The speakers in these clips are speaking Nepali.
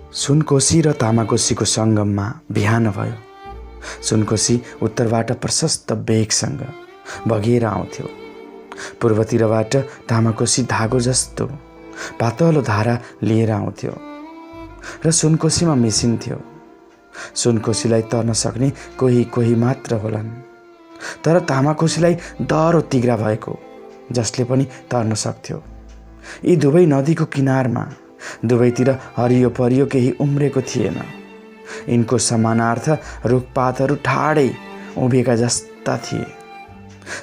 सुनकोशी र तामाकोशीको सङ्गममा बिहान भयो। सुनकोशी उत्तरबाट प्रशस्त वेगसँग बगेर आउँथ्यो। पूर्वतिरबाट तामाकोशी धागो जस्तो पातलो धारा लिएर आउँथ्यो र सुनकोशीमा मिसिन्थ्यो। सुनकोशीलाई तर्न सक्ने कोही कोही मात्र होलान्, तर तामाकोशीलाई दह्रो तिग्रा भएको जसले पनि तर्न सक्थ्यो। यी दुवै नदीको किनारमा दुवैतिर हरियो परियो केही उम्रेको थिएन। यिनको समानार्थ रुखपातहरू ठाडै उभिएका जस्ता थिए।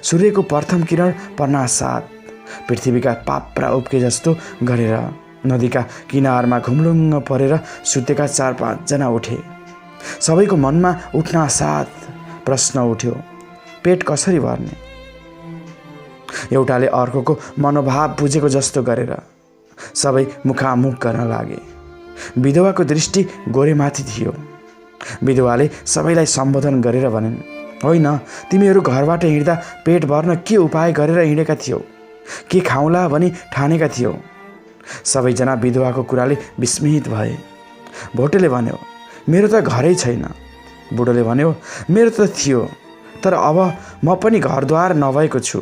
सूर्यको प्रथम किरण पर्नासाथ पृथ्वीका पाप्रा उब्के जस्तो गरेर नदीका किनारमा घुम्लुङ्ग परेर सुतेका 4-5 जना उठे। सबैको मनमा उठ्नासाथ प्रश्न उठ्यो, पेट कसरी भर्ने? एउटाले अर्कोको मनोभाव बुझेको जस्तो गरेर सबै मुखामुख गर्न लागे। विधवाको दृष्टि गोरेमाथि थियो। विधवाले सबैलाई सम्बोधन गरेर भनिन्, होइन, तिमीहरू घरबाट हिँड्दा पेट भर्न के उपाय गरेर हिँडेका थियौ? के खाउँला भनी ठानेका थियौ? सबैजना विधवाको कुराले विस्मित भए। भोटेले भन्यो, मेरो त घरै छैन। बुढोले भन्यो, मेरो त थियो, तर अब म पनि घरद्वार नभएको छु।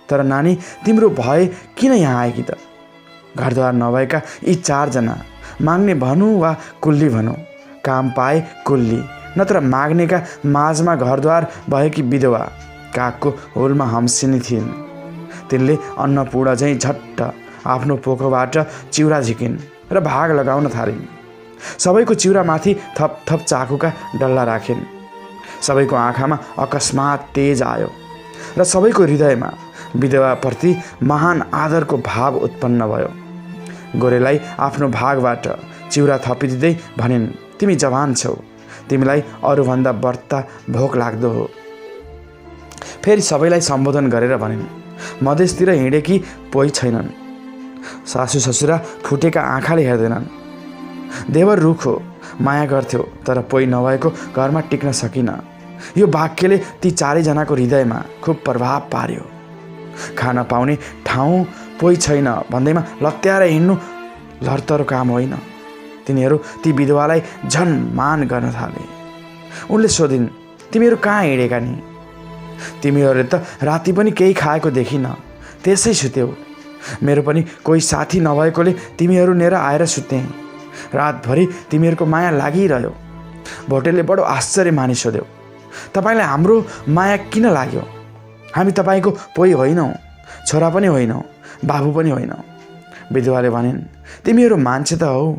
तर नानी, तिम्रो भए किन यहाँ आएकी त? घरद्वार नभएका यी 4 जना, माग्ने भनौँ वा कुल्ली भनौँ, काम पाए कुल्ली, नत्र माग्नेका माझमा घरद्वार भएकी विधवा कागको होलमा हम्सिनी थिइन्। तिनले अन्नपूर्ण झैँ झट्ट आफ्नो पोखोबाट चिउरा झिकिन् र भाग लगाउन थालिन्। सबैको चिउरामाथि थप थप चाकुका डल्ला राखिन्। सबैको आँखामा अकस्मात तेज आयो र सबैको हृदयमा विधवाप्रति महान आदरको भाव उत्पन्न भयो। गोरेलाई आफ्नो भागबाट चिउरा थपिदिँदै भनिन्, तिमी जवान छौ, तिमीलाई अरूभन्दा बढ्ता भोक लाग्दो हो। फेरि सबैलाई सम्बोधन गरेर भनिन्, मधेसतिर हिँडेकी पोइ छैनन्। सासू ससुरा फुटेका आँखाले हेर्दैनन्। देवर रुखो, माया गर्थ्यो, तर पोइ नभएको घरमा टिक्न सकिन। यो वाक्यले ती 4 जनाको हृदयमा खुब प्रभाव पार्यो। खान पाउने ठाउँ पोइ छैन भन्दैमा लत्याएर हिँड्नु लरतरो काम होइन। तिनीहरू ती विधवालाई झन मान गर्न थाले। उनले सोधिन्, तिमीहरू कहाँ हिँडेका नि? तिमीहरूले त राति पनि केही खाएको देखिन, त्यसै सुत्यौ। मेरो पनि कोही साथी नभएकोले तिमीहरू लिएर आएर सुतेँ। रातभरि तिमीहरूको माया लागिरह्यो। भोटेले बडो आश्चर्य मानि सोध्यो, तपाईँलाई हाम्रो माया किन लाग्यो? हामी तपाईँको पोइ होइनौँ, छोरा पनि होइनौँ, बाबु पनि होइनौँ। विधवाले भनिन्, तिमीहरू मान्छे त हौ।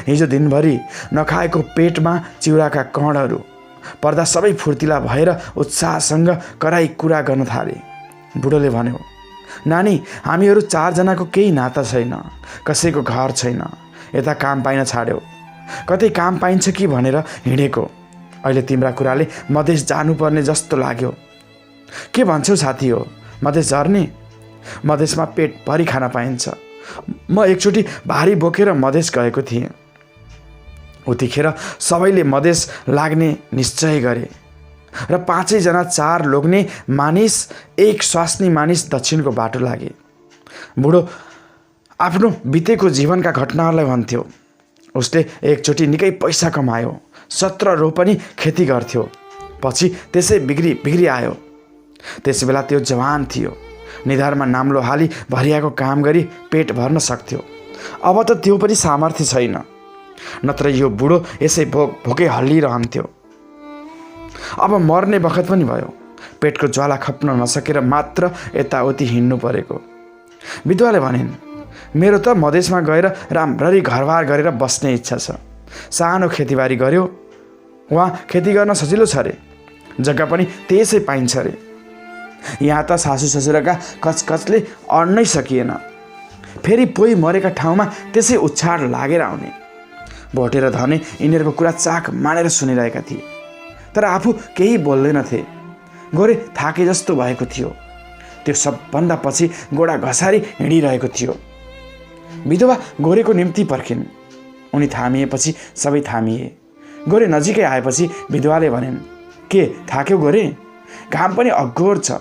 हिजो दिनभरि नखाएको पेटमा चिउराका कणहरू पर्दा सबै फुर्तिला भएर उत्साहसँग कराई कुरा गर्न थाले। बुढोले भन्यो, नानी, हामीहरू 4 जनाको केही नाता छैन, कसैको घर छैन। यता काम पाइन छाड्यो, कतै काम पाइन्छ कि भनेर हिँडेको। अहिले तिम्रा कुराले मधेस जानुपर्ने जस्तो लाग्यो। के भन्छौ साथी हो, मधेस झर्ने? मधेसमा पेटभरि खान पाइन्छ। म एकचोटि भारी बोकेर मधेस गएको थिएँ। उतिखेर सबैले मधेस लाग्ने निश्चय गरे र 5 जना 4 लोग्ने मानिस, 1 स्वास्नी मानिस दक्षिणको बाटो लागे। बुढो आफ्नो बितेको जीवनका घटनाहरूलाई भन्थ्यो। उसले एकचोटि निकै पैसा कमायो, 17 रोपनी खेती गर्थ्यो, पछि त्यसै बिग्री आयो। त्यस बेला त्यो जवान थियो, निधारमा नाम्लो हाली भरियाको काम गरी पेट भर्न सक्थ्यो। अब त त्यो पनि सामर्थ्य छैन, नत्र यो बुढो यसै भोकै हल्लिरहन्थ्यो। अब मर्ने बखत पनि भयो, पेटको ज्वाला खप्न नसकेर मात्र यताउति हिँड्नु परेको। विधवाले भनिन्, मेरो त मधेसमा गएर राम्ररी घरबार गरेर बस्ने इच्छा छ। सानो खेतीबारी गर्यो, वहाँ खेती गर्न सजिलो छ अरे, जग्गा पनि त्यसै पाइन्छ अरे। यहाँ त सासू ससुराका कचकचले अड्नै सकिएन। फेरि पोइ मरेका ठाउँमा त्यसै उच्छाड लागेर आउने। भोटे र धने यिनीहरूको कुरा चाख मानेर सुनिरहेका थिए, तर आफू केही बोल्दैनथे। गोरे थाके जस्तो भएको थियो। त्यो सबभन्दा पछि गोडा घसारी हिँडिरहेको थियो। विधवा गोरेको निम्ति पर्खिन्। उनी थामिएपछि सबै थामिए। गोरे नजिकै आएपछि विधवाले भनिन्, के थाक्यौ गोरे? घाम पनि अघोर छ,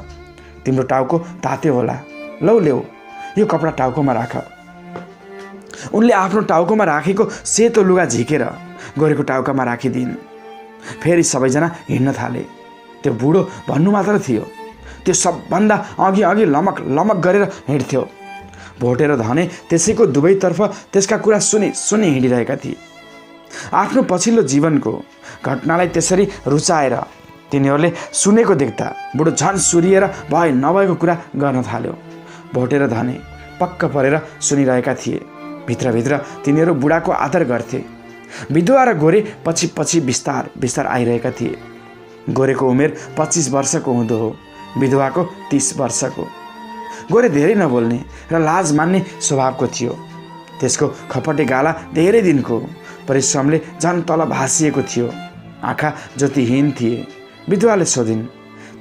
तिम्रो टाउको तात्यो होला, लौ ल्याऊ, यो कपडा टाउकोमा राख। उनले आफ्नो टाउकोमा राखेको सेतो लुगा झिकेर गोरेको टाउकामा राखिदिन्। फेरि सबैजना हिँड्न थाले। त्यो बुढो भन्नु मात्र थियो, त्यो सबभन्दा अघि अघि लमक लमक गरेर हिँड्थ्यो। भोटे र धने त्यसैको दुवैतर्फ त्यसका कुरा सुनि सुनि हिँडिरहेका थिए। आफ्नो पछिल्लो जीवनको घटनालाई त्यसरी रुचाएर तिनीहरूले सुनेको देख्दा बुढो झन् सुरिएर भए नभएको कुरा गर्न थाल्यो। भोटे र धने पक्क परेर सुनिरहेका थिए। भित्रभित्र तिनीहरू बुढाको आदर गर्थे। विधवा र गोरे पछि पछि बिस्तार बिस्तार आइरहेका थिए। गोरेको उमेर 25 वर्षको हुँदो हो, विधवाको 30 वर्षको। गोरे धेरै नबोल्ने र लाज मान्ने स्वभावको थियो। त्यसको खपटे गाला धेरै दिनको परिश्रमले झन् तल भासिएको थियो। आँखा ज्योतिहीन थिए। विधवाले सोधिन्,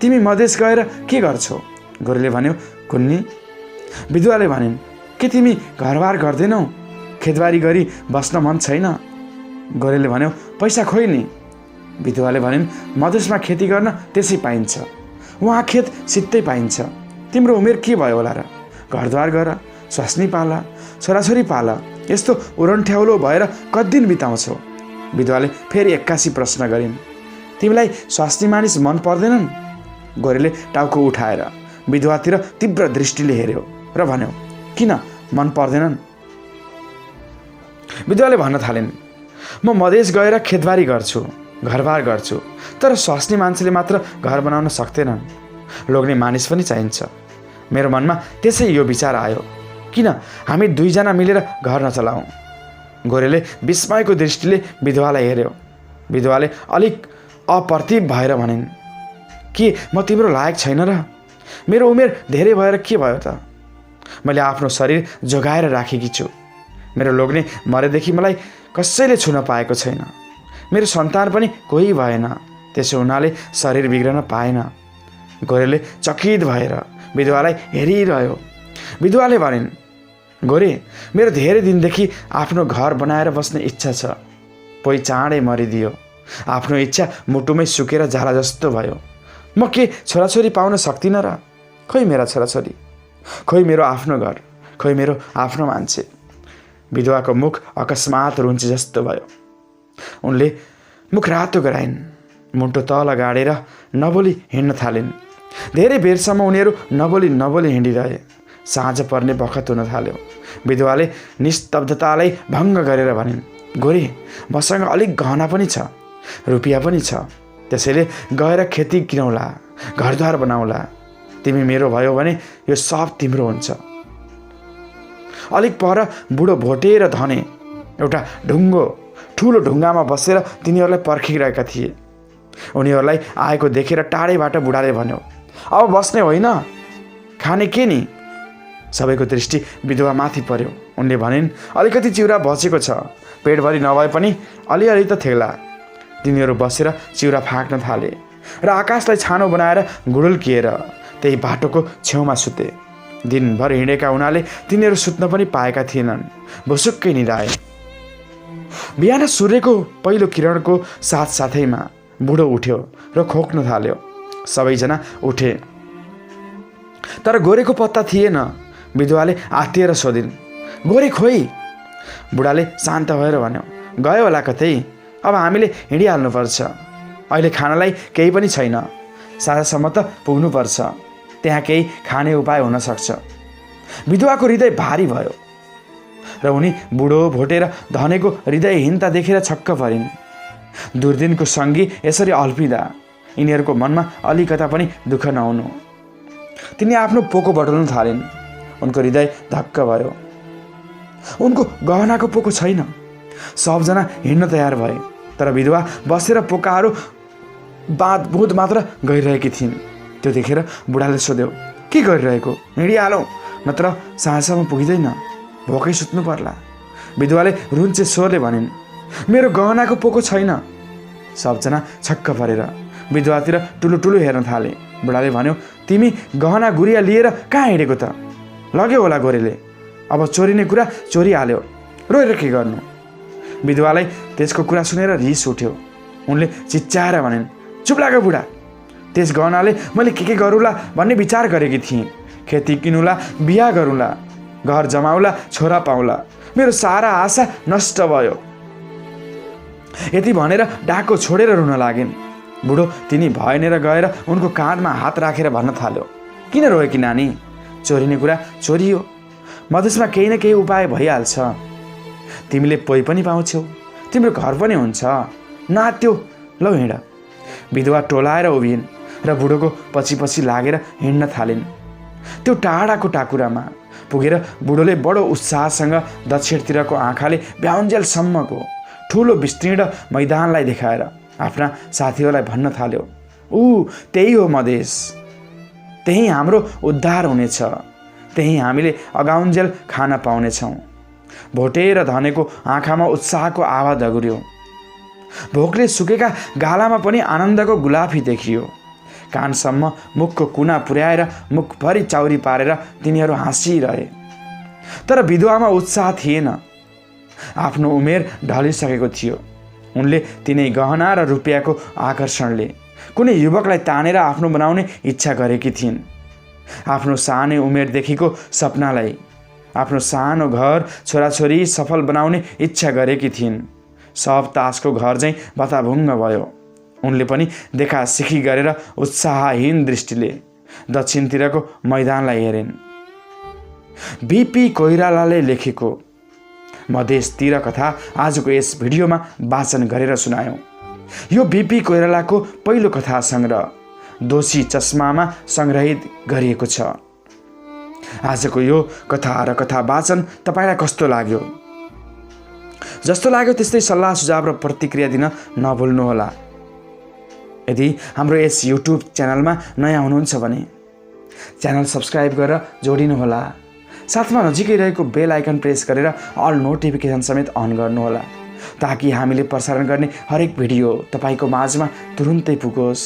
तिमी मधेस गएर के गर्छौ? गोरेले भन्यो, कुन्नी। विधवाले भनिन्, के तिमी घरबार गर्दैनौ? खेतबारी गरी बस्न मन छैन? गोरेले भन्यो, पैसा खोइ नि। विधवाले भनिन्, मधेसमा खेती गर्न त्यसै पाइन्छ, उहाँ खेत सित्तै पाइन्छ। तिम्रो उमेर के भयो होला र? घरद्वार गर, स्वास्नी पाला, छोराछोरी पाला, यस्तो उरन्ठ्याउलो भएर कति दिन बिताउँछौ? विधवाले फेरि 81 प्रश्न गरिन्, तिमीलाई स्वास्नी मानिस मन पर्दैनन्? गोरेले टाउको उठाएर विधवातिर तीव्र दृष्टिले हेऱ्यो र भन्यो, किन मन पर्दैनन्? विधवाले भन्न थालिन्, म मधेस गएर खेतबारी गर्छु, घरबार गर्छु, तर स्वास्नी मान्छेले मात्र घर बनाउन सक्दैनन्, लोग्ने मानिस पनि चाहिन्छ। मेरो मनमा त्यसै यो विचार आयो, किन हामी दुईजना मिलेर घर नचलाउँ? गोरेले विस्मयको दृष्टिले विधवालाई हेऱ्यो। विधवाले अलिक अप्रतिभ भएर भनिन्, के म तिम्रो लायक छैन र? मेरो उमेर धेरै भएर के भयो त? मैले आफ्नो शरीर जोगाएर राखेकी छु। मेरो लोग्ने मरेदेखि मलाई कसैले छुन पाएको छैन। मेरो सन्तान पनि कोही भएन, त्यसो हुनाले शरीर बिग्रन पाएन। गोरेले चकित भएर विधवालाई हेरिरह्यो। विधवाले भनिन्, गोरे, मेरो धेरै दिनदेखि आफ्नो घर बनाएर बस्ने इच्छा छ। पोइ चाँडै मरिदियो। आफ्नो इच्छा मुटुमै सुकेर जाला जस्तो भयो। म के छोराछोरी पाउन सक्दिनँ र? खोइ मेरा छोराछोरी, खोइ मेरो आफ्नो घर, खोइ मेरो आफ्नो मान्छे। विधवाको मुख अकस्मात रुन्चे जस्तो भयो। उनले मुख रातो गराइन्, मुन्टो तल गाडेर नबोली हिँड्न थालिन्। धेरै बेरसम्म उनीहरू नबोली नबोली हिँडिरहे। साँझ पर्ने बखत हुन थाल्यो। विधवाले निस्तब्धतालाई भङ्ग गरेर भनिन्, गोरे, मसँग अलिक गहना पनि छ, रुपियाँ पनि छ, त्यसैले गएर खेती किनौला, घरद्वार बनाउला। तिमी मेरो भयो भने यो सब तिम्रो हुन्छ। अलिक पर बुढो भोटे र धने एउटा ठुलो ढुङ्गामा बसेर तिनीहरूलाई पर्खिरहेका थिए। उनीहरूलाई आएको देखेर टाढैबाट बुढाले भन्यो, अब बस्ने होइन, खाने के नि? सबैको दृष्टि विधवा माथि पर्यो। उनले भनिन्, अलिकति चिउरा बचेको छ, पेटभरि नभए पनि अलिअलि त थेग्ला। तिनीहरू बसेर चिउरा फाक्न थाले र आकाशलाई छानो बनाएर गुडुल्किएर त्यही बाटोको छेउमा सुते। दिनभर हिँडेका हुनाले तिनीहरू सुत्न पनि पाएका थिएनन्। भुसुक्कै निदाए। बिहान सूर्यको पहिलो किरणको साथसाथैमा बुढो उठ्यो र खोक्न थाल्यो। सबैजना उठे, तर गोरेको पत्ता थिएन। विधवाले आत्तिएर सोधिन्, गोरे खोइ? बुढाले शान्त भएर भन्यो, गयो होला कतै, अब हामीले हिँडिहाल्नुपर्छ। अहिले खानलाई केही पनि छैन, साँझसम्म त पुग्नुपर्छ, त्यहाँ केही खाने उपाय हुन सक्छ। विधवाको हृदय भारी भयो र उनी बुढो भोटे र धनेको हृदयहीनता देखेर छक्क परिन्। दुर्दिनको सङ्गी यसरी अल्पिँदा यिनीहरूको मनमा अलिकता पनि दुःख नहुनु। तिनी आफ्नो पोको बटुल्न थालिन्। उनको हृदय धक्क भयो। उनको गहनाको पोको छैन। सबजना हिँड्न तयार भए, तर विधवा बसेर पोकाहरू बाँध मात्र गरिरहेकी थिइन्। त्यो देखेर बुढाले सोध्यो, के गरिरहेको? हिँडिहालौँ, नत्र साँझसम्म पुगिँदैन, भोकै सुत्नु पर्ला। विधवाले रुन्चे स्वरले भनिन्, मेरो गहनाको पोको छैन। सबजना छक्क परेर विधवातिर टुलुटुलु हेर्न थाले। बुढाले भन्यो, तिमी गहना गुडिया लिएर कहाँ हिँडेको त? लग्यो होला गोरेले, अब चोरिने कुरा चोरिहाल्यो, रोएर के गर्नु? विधवालाई त्यसको कुरा सुनेर रिस उठ्यो। उनले चिच्चाएर भनिन्, चुप लाग बुढा, त्यस गहनाले मैले के गरौँला भन्ने विचार गरेकी थिएँ। खेती किनुला, बिहा गरौँला, घर जमाउला, छोरा पाउला, मेरो सारा आशा नष्ट भयो। यति भनेर डाको छोडेर रुन लागिन्। बुढो तिनी भयनेर गएर उनको काँधमा हात राखेर भन्न थाल्यो, किन रोएकी नानी? चोरिने कुरा चोरियो, मधेसमा केही न केही उपाय भइहाल्छ। तिमीले पोइ पनि पाउँछौ, तिम्रो घर पनि हुन्छ, नात्यो, लौ हिँड। विधवा टोलाएर उभिन् र बुढोको पछि पछि लागेर हिँड्न थालिन्। त्यो टाढाको टाकुरामा पुगेर बुढोले बडो उत्साहसँग दक्षिणतिरको आँखाले भ्याउन्जेलसम्मको ठुलो विस्तीर्ण मैदानलाई देखाएर आफ्ना साथीहरूलाई भन्न थाल्यो, त्यही हो मधेस, त्यही हाम्रो उद्धार हुनेछ, त्यही हामीले अगाउन्जेल खान पाउनेछौँ। भोटेर धनेको आँखामा उत्साहको आभा दगुर्यो। भोकले सुकेका गालामा पनि आनन्दको गुलाफी देखियो। कानसम्म मुखको कुना पुर्याएर मुखभरि चाउरी पारेर तिनीहरू हाँसिरहे। तर विधवामा उत्साह थिएन। आफ्नो उमेर ढलिसकेको थियो। उनले तिनै गहना र रुपियाँको आकर्षणले कुनै युवकलाई तानेर आफ्नो बनाउने इच्छा गरेकी थिइन्। आफ्नो सानै उमेरदेखिको सपनालाई, आफ्नो सानो घर छोराछोरी सफल बनाउने इच्छा गरेकी थिइन्। सब तासको घर चाहिँ बताभुङ्ग भयो। उनले पनि देखा सिखी गरेर उत्साहहीन दृष्टिले दक्षिणतिरको मैदानलाई हेरिन्। बीपी कोइरालाले लेखेको मधेसतिर कथा आजको यस भिडियोमा वाचन गरेर सुनायौँ। यो बीपी कोइरालाको पहिलो कथा सङ्ग्रह दोषी चस्मामा सङ्ग्रहित गरिएको छ। आजको यो कथा र कथा वाचन तपाईँलाई कस्तो लाग्यो? जस्तो लाग्यो त्यस्तै सल्लाह सुझाव र प्रतिक्रिया दिन नभुल्नुहोला। यदि हाम्रो यस युट्युब च्यानलमा नयाँ हुनुहुन्छ भने च्यानल सब्सक्राइब गरेर जोडिनुहोला। साथमा नजिकै रहेको बेल आइकन प्रेस गरेर अल नोटिफिकेसन समेत अन गर्नुहोला, ताकि हामीले प्रसारण गर्ने हरेक भिडियो तपाईँको माझमा तुरुन्तै पुगोस्।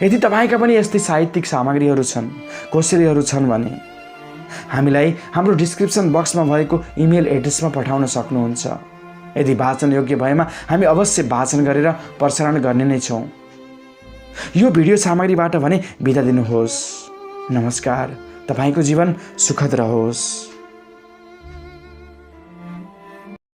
यदि तपाईँका पनि यस्तै साहित्यिक सामग्रीहरू छन्, कोसेलीहरू छन् भने हामीलाई हाम्रो डिस्क्रिप्सन बक्समा भएको इमेल एड्रेसमा पठाउन सक्नुहुन्छ। यदि वाचन योग्य भएमा हामी अवश्य वाचन गरेर प्रसारण गर्ने नै छौँ। यो भिडियो सामग्रीबाट भने बिदा दिनुहोस्। नमस्कार। तपाईँको जीवन सुखद रहोस्।